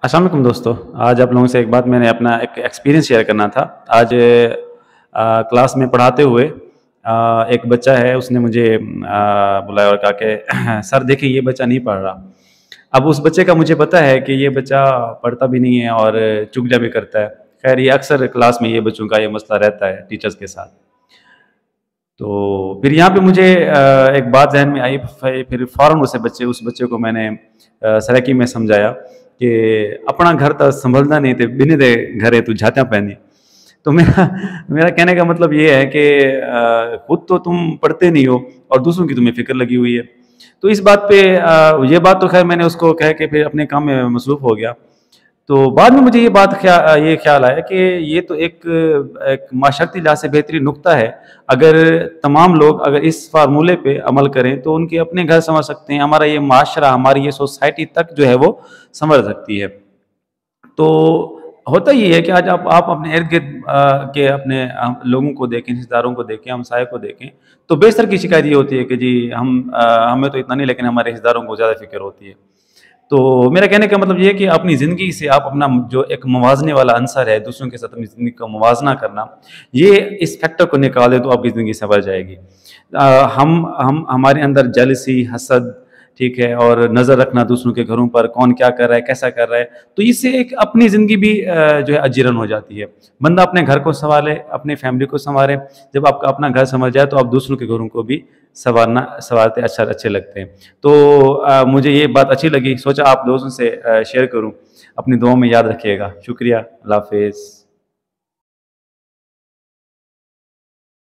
السلام علیکم دوستو. آج آپ لوگوں سے ایک بات میں نے اپنا ایک ایکسپیرینس شیئر کرنا تھا. آج کلاس میں پڑھاتے ہوئے ایک بچہ ہے, اس نے مجھے بلایا اور کہا کہ سر دیکھیں یہ بچہ نہیں پڑھ رہا. اب اس بچے کا مجھے پتہ ہے کہ یہ بچہ پڑھتا بھی نہیں ہے اور چگلیاں بھی کرتا ہے. خیر یہ اکثر کلاس میں یہ بچوں کا یہ مسئلہ رہتا ہے ٹیچرز کے ساتھ. تو پھر یہاں پہ مجھے ایک بات ذہن میں آئی. پھر فوراً اس بچے کو میں نے سرکی میں سمجھایا کہ اپنا گھر تو سنبھلنا نہیں تے بنے دے گھرے تو جھاتیاں پہنی. تو میرا کہنے کا مطلب یہ ہے کہ خود تو تم پڑھتے نہیں ہو اور دوسروں کی تمہیں فکر لگی ہوئی ہے. تو اس بات پہ یہ بات تو خیر میں نے اس کو کہہ کے پھر اپنے کام میں مصروف ہو گیا. تو بعد میں مجھے یہ خیال آیا کہ یہ تو ایک معاشرتی لحاظ سے بہترین نقطہ ہے. اگر تمام لوگ اگر اس فارمولے پہ عمل کریں تو ان کے اپنے گھر سنور سکتے ہیں. ہمارا یہ معاشرہ, ہماری یہ سوسائٹی تک جو ہے وہ سنور سکتی ہے. تو ہوتا یہ ہے کہ آج آپ اپنے ارد گرد کے اپنے لوگوں کو دیکھیں, رشتہ داروں کو دیکھیں, ہمسائے کو دیکھیں, تو بیشتر کی شکایت یہ ہوتی ہے کہ جی ہمیں تو اتنا نہیں لیکن ہمارے رشتہ داروں کو زیادہ فکر ہوتی ہے. تو میرا کہنے کا مطلب یہ ہے کہ اپنی زندگی سے آپ اپنا جو ایک موازنے والا عنصر ہے, دوسروں کے ساتھ اپنی زندگی کا موازنہ کرنا, یہ اس فیکٹر کو نکال دیں تو آپ کی زندگی سنور جائے گی. ہمارے اندر جیلسی, حسد, ٹھیک ہے, اور نظر رکھنا دوسروں کے گھروں پر, کون کیا کر رہا ہے, کیسا کر رہا ہے, تو اس سے ایک اپنی زندگی بھی جو ہے اجیرن ہو جاتی ہے. بندہ اپنے گھر کو سنبھالے, اپنے فیملی کو سنبھالے. جب آپ کا اپنا گھر سنبھل جائے تو آپ دوسروں کے گھروں کو بھی سنوارتے اچھے لگتے ہیں. تو مجھے یہ بات اچھی لگی, سوچا آپ دوستوں سے شیئر کروں. اپنی دعاؤں میں یاد رکھیے گا. شکریہ. اللہ حافظ.